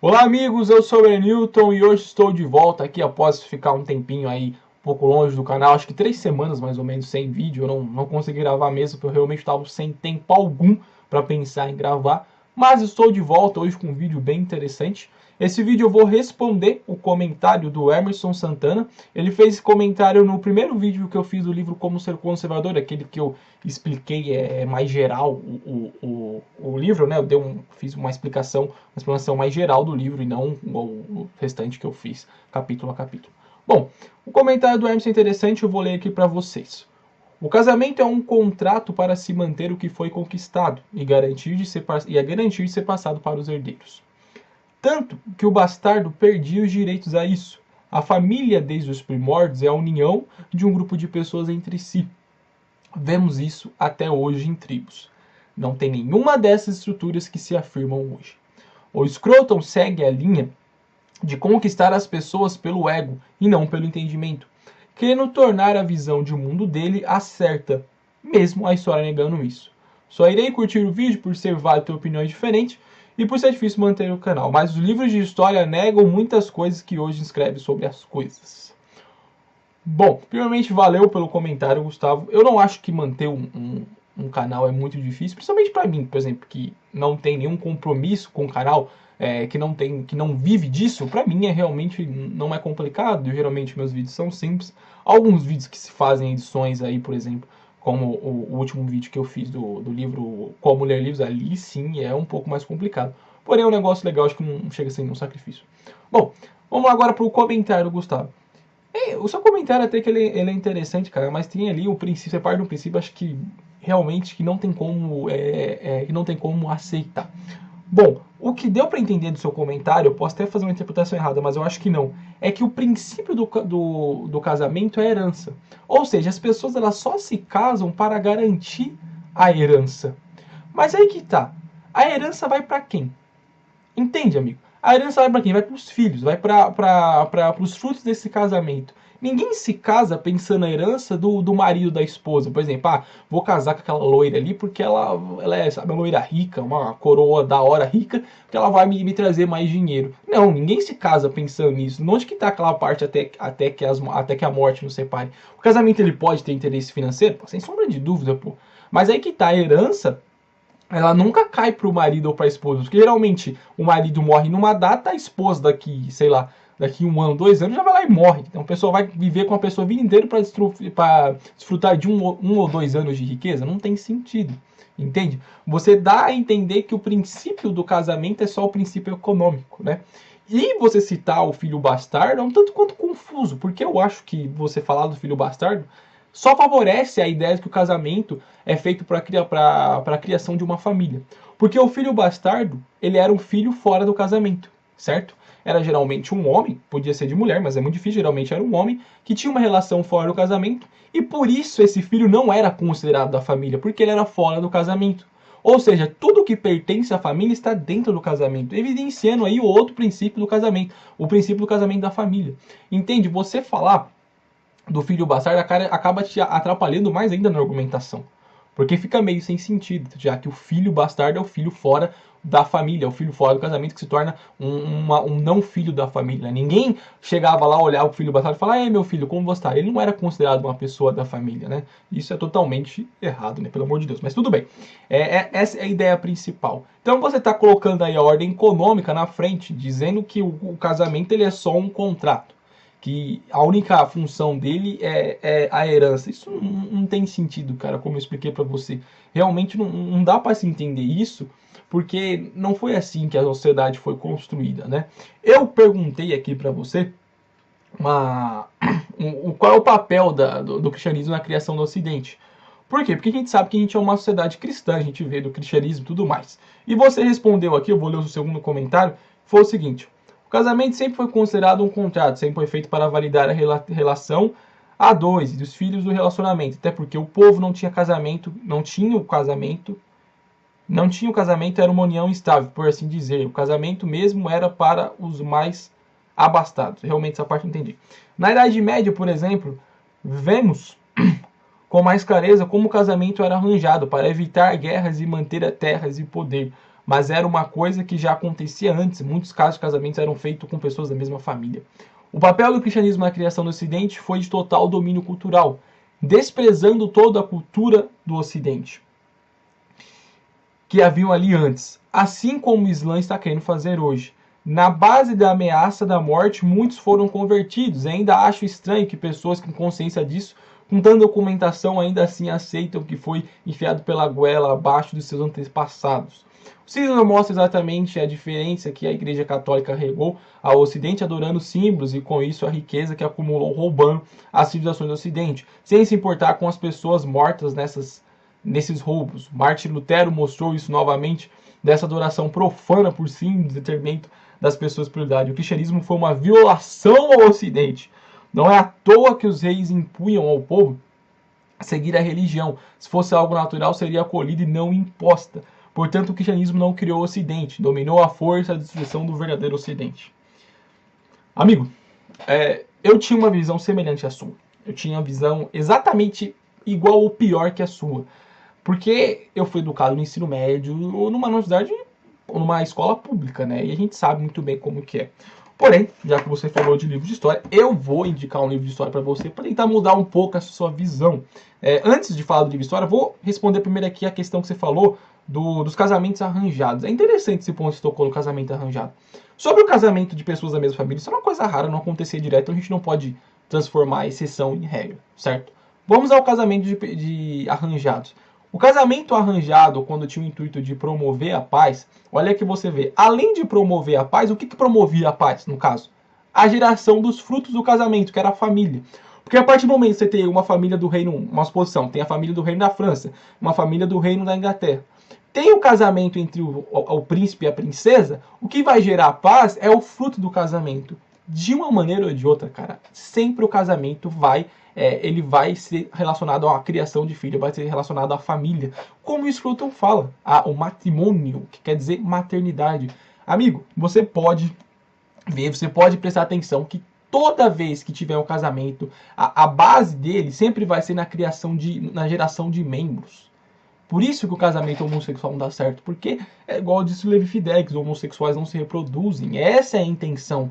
Olá amigos, eu sou o Enilton e hoje estou de volta aqui após ficar um tempinho aí um pouco longe do canal, acho que 3 semanas mais ou menos sem vídeo, eu não consegui gravar mesmo, porque eu realmente estava sem tempo algum para pensar em gravar, mas estou de volta hoje com um vídeo bem interessante. Esse vídeo eu vou responder o comentário do Emerson Santana. Ele fez esse comentário no primeiro vídeo que eu fiz do livro Como Ser Conservador, aquele que eu expliquei mais geral o livro, né? Fiz uma explanação mais geral do livro e não o restante que eu fiz capítulo a capítulo. Bom, o comentário do Emerson é interessante, eu vou ler aqui para vocês. O casamento é um contrato para se manter o que foi conquistado e garantir de ser passado para os herdeiros. Tanto que o bastardo perdia os direitos a isso. A família, desde os primórdios, é a união de um grupo de pessoas entre si. Vemos isso até hoje em tribos. Não tem nenhuma dessas estruturas que se afirmam hoje. O Scruton segue a linha de conquistar as pessoas pelo ego e não pelo entendimento, querendo tornar a visão de mundo dele a certa, mesmo a história negando isso. Só irei curtir o vídeo por ser válido ter opiniões diferentes e por ser difícil manter o canal, mas os livros de história negam muitas coisas que hoje escreve sobre as coisas. Bom, primeiramente valeu pelo comentário, Gustavo. Eu não acho que manter um canal é muito difícil, principalmente para mim, por exemplo, que não tem nenhum compromisso com o canal, que não vive disso. Para mim realmente não é complicado. Geralmente meus vídeos são simples. Alguns vídeos que se fazem edições aí, por exemplo, como o último vídeo que eu fiz do livro Como Ler Livros, ali sim é um pouco mais complicado. Porém é um negócio legal, acho que não chega a ser um sacrifício. Bom, vamos agora para o comentário, Gustavo. O seu comentário até que ele é interessante, cara, mas tem ali o princípio, você parte do princípio, acho que realmente que não tem como aceitar. Bom, o que deu para entender do seu comentário, eu posso até fazer uma interpretação errada, mas eu acho que não, é que o princípio do casamento é a herança. Ou seja, as pessoas elas só se casam para garantir a herança. Mas aí que tá, a herança vai para quem? Entende, amigo? A herança vai para quem? Vai para os filhos, vai para os frutos desse casamento. Ninguém se casa pensando na herança do marido da esposa. Por exemplo, vou casar com aquela loira ali porque ela é, sabe, uma loira rica, uma coroa da hora rica, que ela vai me trazer mais dinheiro. Não, ninguém se casa pensando nisso. Onde que tá aquela parte até que a morte nos separe? O casamento ele pode ter interesse financeiro? Pô, sem sombra de dúvida, pô. Mas aí que tá, a herança ela nunca cai pro marido ou pra esposa. Porque geralmente o marido morre numa data, a esposa daqui, sei lá, daqui 1 ano, 2 anos, já vai lá e morre. Então a pessoa vai viver com a pessoa a vida inteira para desfrutar de 1 ou 2 anos de riqueza? Não tem sentido. Entende? Você dá a entender que o princípio do casamento é só o princípio econômico, né? E você citar o filho bastardo é um tanto quanto confuso, porque eu acho que você falar do filho bastardo só favorece a ideia de que o casamento é feito para a criação de uma família. Porque o filho bastardo, ele era um filho fora do casamento, certo? Era geralmente um homem, podia ser de mulher, mas é muito difícil, geralmente era um homem, que tinha uma relação fora do casamento, e por isso esse filho não era considerado da família, porque ele era fora do casamento. Ou seja, tudo que pertence à família está dentro do casamento, evidenciando aí o outro princípio do casamento, o princípio do casamento da família. Entende? Você falar do filho bastardo acaba te atrapalhando mais ainda na argumentação. Porque fica meio sem sentido, já que o filho bastardo é o filho fora da família, é o filho fora do casamento que se torna um não filho da família. Ninguém chegava lá, olhava o filho bastardo e falava: meu filho, como você está? Ele não era considerado uma pessoa da família, né? Isso é totalmente errado, né? Pelo amor de Deus. Mas tudo bem. Essa é a ideia principal. Então você está colocando aí a ordem econômica na frente, dizendo que o casamento ele é só um contrato, que a única função dele é a herança. Isso não tem sentido, cara, como eu expliquei para você. Realmente não dá para se entender isso, porque não foi assim que a sociedade foi construída, né? Eu perguntei aqui para você qual é o papel do cristianismo na criação do Ocidente. Por quê? Porque a gente sabe que a gente é uma sociedade cristã, a gente vê do cristianismo e tudo mais. E você respondeu aqui, eu vou ler o seu segundo comentário, foi o seguinte: o casamento sempre foi considerado um contrato, sempre foi feito para validar a relação a dois e dos filhos do relacionamento, até porque o povo não tinha casamento, era uma união estável, por assim dizer. O casamento mesmo era para os mais abastados. Realmente essa parte eu entendi. Na Idade Média, por exemplo, vemos com mais clareza como o casamento era arranjado para evitar guerras e manter terras e poder. mas era uma coisa que já acontecia antes. Muitos casos de casamentos eram feitos com pessoas da mesma família. O papel do cristianismo na criação do Ocidente foi de total domínio cultural, desprezando toda a cultura do Ocidente que haviam ali antes, assim como o Islã está querendo fazer hoje. Na base da ameaça da morte, muitos foram convertidos. E ainda acho estranho que pessoas com consciência disso, com tanta documentação, ainda assim aceitam que foi enfiado pela goela abaixo dos seus antepassados. O Cícero mostra exatamente a diferença que a Igreja Católica regou ao Ocidente, adorando símbolos e com isso a riqueza que acumulou roubando as civilizações do Ocidente, sem se importar com as pessoas mortas nesses roubos. Martin Lutero mostrou isso novamente, dessa adoração profana por símbolos, detrimento das pessoas por idade. O cristianismo foi uma violação ao Ocidente. Não é à toa que os reis impunham ao povo seguir a religião. Se fosse algo natural, seria acolhida e não imposta. Portanto, o cristianismo não criou o Ocidente, dominou a força e a destruição do verdadeiro Ocidente. Amigo, eu tinha uma visão semelhante à sua. Eu tinha uma visão exatamente igual ou pior que a sua. Porque eu fui educado no ensino médio, numa universidade, numa escola pública, né? E a gente sabe muito bem como que é. Porém, já que você falou de livro de história, eu vou indicar um livro de história para você, para tentar mudar um pouco a sua visão. Antes de falar do livro de história, vou responder primeiro aqui a questão que você falou dos casamentos arranjados. É interessante esse ponto que você tocou no casamento arranjado. Sobre o casamento de pessoas da mesma família, isso é uma coisa rara, não acontecer direto, então a gente não pode transformar a exceção em regra, certo? Vamos ao casamento de arranjados. O casamento arranjado, quando tinha o intuito de promover a paz, olha que você vê, além de promover a paz, o que promovia a paz, no caso? A geração dos frutos do casamento, que era a família. Porque a partir do momento que você tem uma família do reino, uma exposição, tem a família do reino da França, uma família do reino da Inglaterra, tem o casamento entre o príncipe e a princesa, o que vai gerar paz é o fruto do casamento. De uma maneira ou de outra, cara, sempre o casamento ele vai ser relacionado à criação de filho, vai ser relacionado à família. Como o Scruton fala, o matrimônio, que quer dizer maternidade. Amigo, você pode ver, você pode prestar atenção que toda vez que tiver um casamento, a base dele sempre vai ser na geração de membros. Por isso que o casamento homossexual não dá certo, porque é igual disse o Levi Fidelix, os homossexuais não se reproduzem. Essa é a intenção.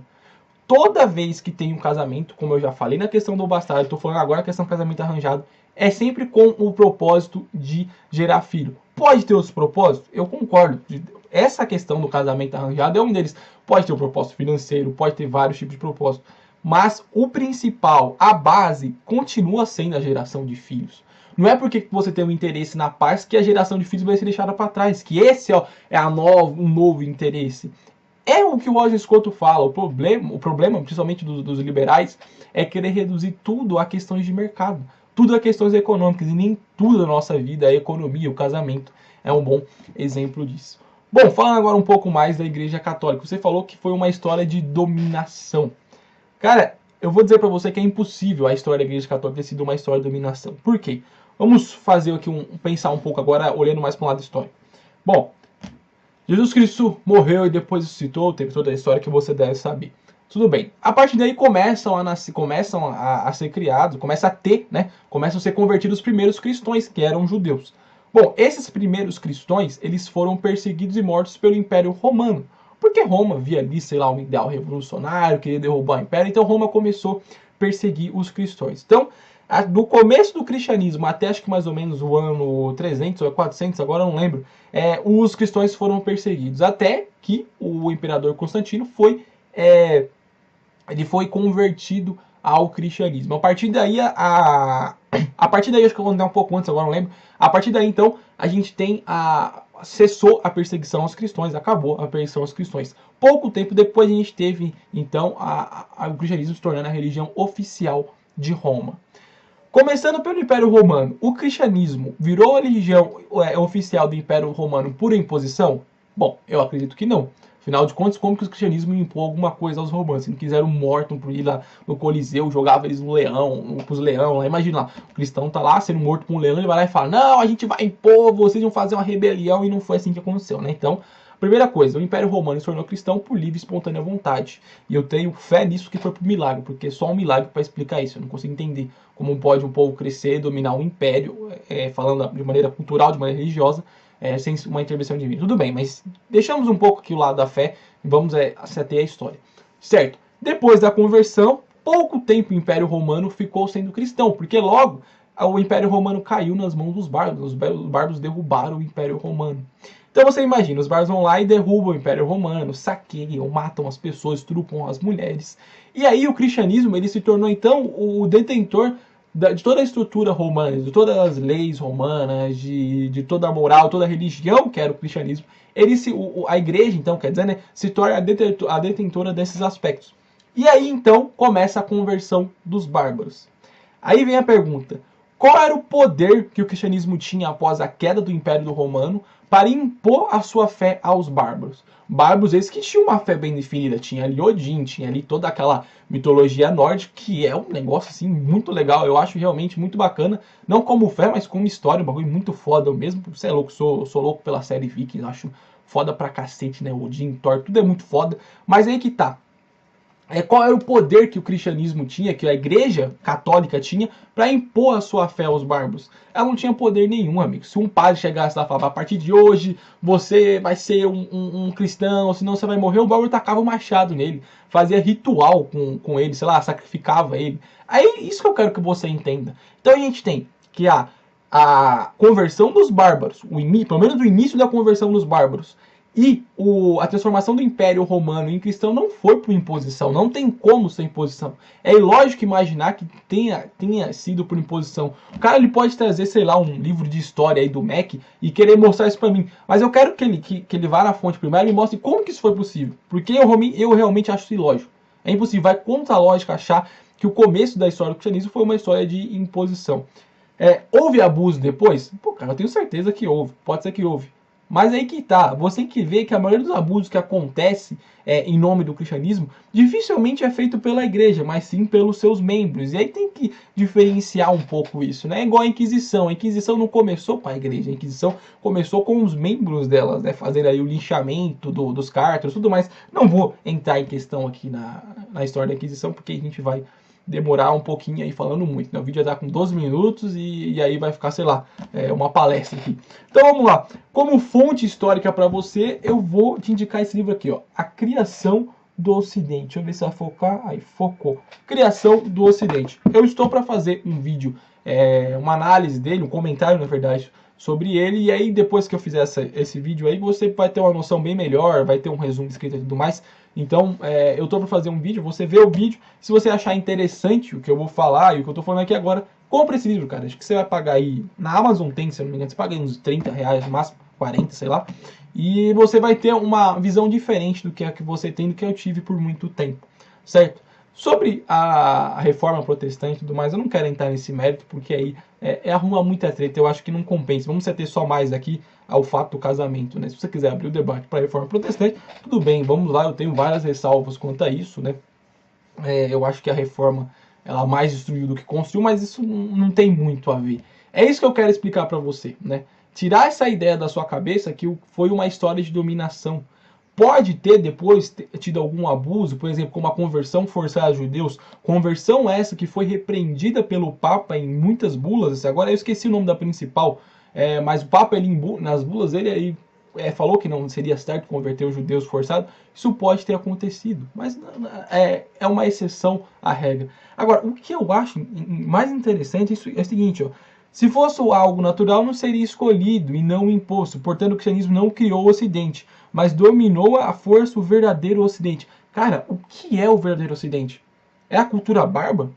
Toda vez que tem um casamento, como eu já falei na questão do bastardo, estou falando agora na questão do casamento arranjado, é sempre com o propósito de gerar filho. Pode ter outros propósitos? Eu concordo. Essa questão do casamento arranjado é um deles. Pode ter um propósito financeiro, pode ter vários tipos de propósito. Mas o principal, a base, continua sendo a geração de filhos. Não é porque você tem um interesse na paz que a geração de filhos vai ser deixada para trás, que esse um novo interesse. É o que o Roger Scruton fala. O problema principalmente dos liberais, é querer reduzir tudo a questões de mercado. Tudo a questões econômicas. E nem tudo da nossa vida, a economia, o casamento, é um bom exemplo disso. Bom, falando agora um pouco mais da Igreja Católica. Você falou que foi uma história de dominação. Cara, eu vou dizer para você que é impossível a história da Igreja Católica ter sido uma história de dominação. Por quê? Vamos fazer aqui pensar um pouco agora, olhando mais para o lado histórico. Bom, Jesus Cristo morreu e depois ressuscitou, teve toda a história que você deve saber. Tudo bem. A partir daí começam a ser criados, começam a ser convertidos os primeiros cristãos, que eram judeus. Bom, esses primeiros cristãos, eles foram perseguidos e mortos pelo Império Romano. Porque Roma via ali, sei lá, um ideal revolucionário, queria derrubar o Império, então Roma começou a perseguir os cristãos. Então, do começo do cristianismo até acho que mais ou menos o ano 300 ou 400, agora eu não lembro, os cristãos foram perseguidos, até que o imperador Constantino foi convertido ao cristianismo. A partir daí, acho que eu vou andar um pouco antes, agora não lembro, a partir daí então, a gente tem cessou a perseguição aos cristãos, acabou a perseguição aos cristãos. Pouco tempo depois a gente teve então o cristianismo se tornando a religião oficial de Roma. Começando pelo Império Romano, o cristianismo virou a religião oficial do Império Romano por imposição? Bom, eu acredito que não. Afinal de contas, como que o cristianismo impôs alguma coisa aos romanos? Se não quiseram morto por ir lá no Coliseu, jogava eles no leão, pros leão, lá. Imagina lá, o cristão tá lá sendo morto por um leão, ele vai lá e fala, não, a gente vai impor, vocês vão fazer uma rebelião, e não foi assim que aconteceu, né? Então, primeira coisa, o Império Romano se tornou cristão por livre e espontânea vontade. E eu tenho fé nisso que foi por milagre, porque só um milagre para explicar isso. Eu não consigo entender como pode um povo crescer, dominar um império, falando de maneira cultural, de maneira religiosa, sem uma intervenção divina. Tudo bem, mas deixamos um pouco aqui o lado da fé e vamos se ater à história. Certo? Depois da conversão, pouco tempo o Império Romano ficou sendo cristão, porque logo o Império Romano caiu nas mãos dos bárbaros. Os bárbaros derrubaram o Império Romano. Então você imagina, os bárbaros vão lá e derrubam o Império Romano, saqueiam, matam as pessoas, estrupam as mulheres. E aí o cristianismo ele se tornou então o detentor de toda a estrutura romana, de todas as leis romanas, de toda a moral, toda a religião que era o cristianismo. A igreja, então, quer dizer, né, se torna a detentora desses aspectos. E aí então começa a conversão dos bárbaros. Aí vem a pergunta: qual era o poder que o cristianismo tinha após a queda do Império Romano para impor a sua fé aos bárbaros? Bárbaros esses que tinham uma fé bem definida, tinha ali Odin, tinha ali toda aquela mitologia nórdica, que é um negócio assim muito legal, eu acho realmente muito bacana, não como fé, mas como história, um bagulho muito foda mesmo. Você é louco, sou louco pela série Vikings, acho foda pra cacete, né? Odin, Thor, tudo é muito foda, mas aí que tá. Qual era o poder que o cristianismo tinha, que a igreja católica tinha, para impor a sua fé aos bárbaros? Ela não tinha poder nenhum, amigo. Se um padre chegasse lá e falava: a partir de hoje você vai ser um cristão, senão você vai morrer, o bárbaro tacava o machado nele, fazia ritual com ele, sei lá, sacrificava ele. Aí, isso que eu quero que você entenda. Então a gente tem que a conversão dos bárbaros, pelo menos o início da conversão dos bárbaros, e a transformação do Império Romano em cristão não foi por imposição, não tem como ser imposição. É ilógico imaginar que tenha sido por imposição. O cara ele pode trazer, sei lá, um livro de história aí do MEC e querer mostrar isso pra mim. Mas eu quero que ele vá na fonte primária e mostre como que isso foi possível. Porque eu realmente acho isso ilógico. É impossível, vai contra a lógica achar que o começo da história do cristianismo foi uma história de imposição. Houve abuso depois? Pô, cara, eu tenho certeza que houve. Pode ser que houve. Mas aí que tá, você tem que ver que a maioria dos abusos que acontece em nome do cristianismo dificilmente é feito pela igreja, mas sim pelos seus membros. E aí tem que diferenciar um pouco isso, né? É igual a Inquisição. A Inquisição não começou com a igreja, a Inquisição começou com os membros delas, né? Fazendo aí o linchamento dos cártaros e tudo mais. Não vou entrar em questão aqui na história da Inquisição, porque a gente vai demorar um pouquinho aí falando muito, né? O vídeo já tá com 12 minutos e aí vai ficar, sei lá, uma palestra aqui. Então vamos lá. Como fonte histórica para você, eu vou te indicar esse livro aqui, ó, A Criação do Ocidente. Deixa eu ver se vai focar. Aí, focou. Criação do Ocidente. Eu estou para fazer um vídeo, uma análise dele, um comentário, na verdade, sobre ele. E aí, depois que eu fizer esse vídeo aí, você vai ter uma noção bem melhor, vai ter um resumo escrito e tudo mais. Então, eu estou para fazer um vídeo, você vê o vídeo. Se você achar interessante o que eu vou falar e o que eu estou falando aqui agora, compre esse livro, cara. Acho que você vai pagar aí, na Amazon tem, se eu não me engano, você paga aí uns 30 reais no máximo, 40, sei lá. E você vai ter uma visão diferente do que a que você tem, do que eu tive por muito tempo, certo? Sobre a reforma protestante e tudo mais, eu não quero entrar nesse mérito, porque aí arruma muita treta, eu acho que não compensa. Vamos ter só mais aqui ao fato do casamento, né? Se você quiser abrir o debate para a reforma protestante, tudo bem, vamos lá, eu tenho várias ressalvas quanto a isso, né? Eu acho que a reforma, ela mais destruiu do que construiu, mas isso não tem muito a ver. É isso que eu quero explicar para você, né? Tirar essa ideia da sua cabeça que foi uma história de dominação. Pode ter depois tido algum abuso, por exemplo, como a conversão forçada a judeus, conversão essa que foi repreendida pelo Papa em muitas bulas. Agora eu esqueci o nome da principal, mas o Papa nas bulas ele falou que não seria certo converter os judeus forçados. Isso pode ter acontecido, mas é uma exceção à regra. Agora, o que eu acho mais interessante é o seguinte, ó. Se fosse algo natural, não seria escolhido e não imposto. Portanto, o cristianismo não criou o Ocidente, mas dominou à força o verdadeiro Ocidente. Cara, o que é o verdadeiro Ocidente? É a cultura bárbara?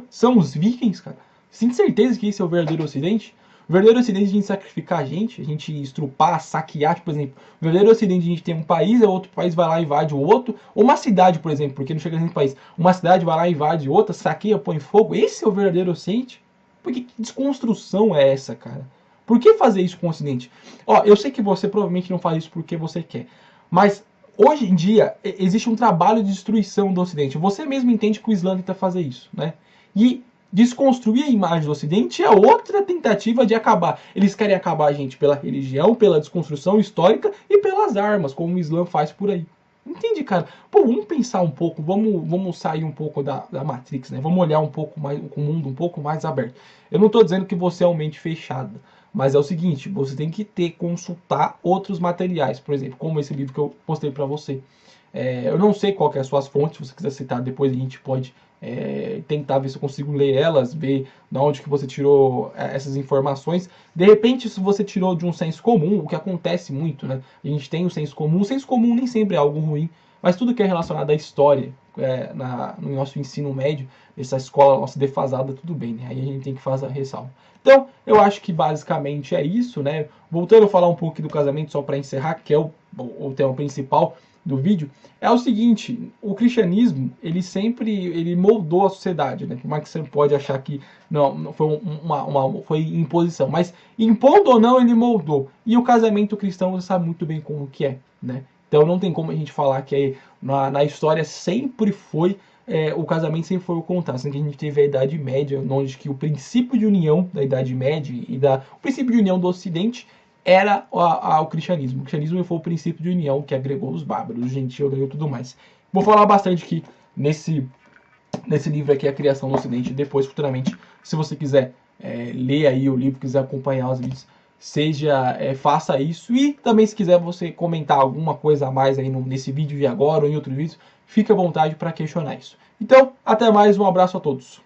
São os vikings, cara? Sem certeza que esse é o verdadeiro Ocidente? O verdadeiro Ocidente é a gente sacrificar a gente estrupar, saquear, por exemplo. O verdadeiro Ocidente a gente tem um país, outro país vai lá e invade o outro. Ou uma cidade, por exemplo, porque não chega nesse país. Uma cidade vai lá e invade outra, saqueia, põe fogo. Esse é o verdadeiro Ocidente? Porque que desconstrução é essa, cara? Por que fazer isso com o Ocidente? Ó, eu sei que você provavelmente não faz isso porque você quer. Mas hoje em dia existe um trabalho de destruição do Ocidente. Você mesmo entende que o Islã tenta fazer isso, né? E desconstruir a imagem do Ocidente é outra tentativa de acabar. Eles querem acabar a gente pela religião, pela desconstrução histórica e pelas armas, como o Islã faz por aí. Entende, cara? Pô, vamos pensar um pouco, vamos sair um pouco da Matrix, né? Vamos olhar um pouco mais, com o mundo um pouco mais aberto. Eu não tô dizendo que você é uma mente fechada, mas é o seguinte, você tem que consultar outros materiais, por exemplo, como esse livro que eu postei para você. Eu não sei qual que é as suas fontes, se você quiser citar depois a gente pode tentar ver se eu consigo ler elas, ver de onde que você tirou essas informações. De repente, se você tirou de um senso comum, o que acontece muito, né? A gente tem o senso comum nem sempre é algo ruim, mas tudo que é relacionado à história, no nosso ensino médio, essa escola nossa defasada, tudo bem, né? Aí a gente tem que fazer a ressalva. Então, eu acho que basicamente é isso, né? Voltando a falar um pouco do casamento, só para encerrar, que é o tema principal do vídeo, é o seguinte: o cristianismo ele moldou a sociedade, né? Por mais que você pode achar que não foi foi imposição, mas impondo ou não ele moldou. E o casamento cristão você sabe muito bem como que é, né? Então não tem como a gente falar que na história sempre foi o casamento sempre foi o contrário, sendo que a gente teve a Idade Média, onde que o princípio de união da Idade Média e o princípio de união do Ocidente era o cristianismo. O cristianismo foi o princípio de união que agregou os bárbaros, os gentios, agregou tudo mais. Vou falar bastante aqui nesse livro aqui, A Criação do Ocidente, depois, futuramente, se você quiser ler aí o livro, quiser acompanhar os vídeos, faça isso. E também, se quiser você comentar alguma coisa a mais aí nesse vídeo de agora ou em outro vídeo, fique à vontade para questionar isso. Então, até mais, um abraço a todos.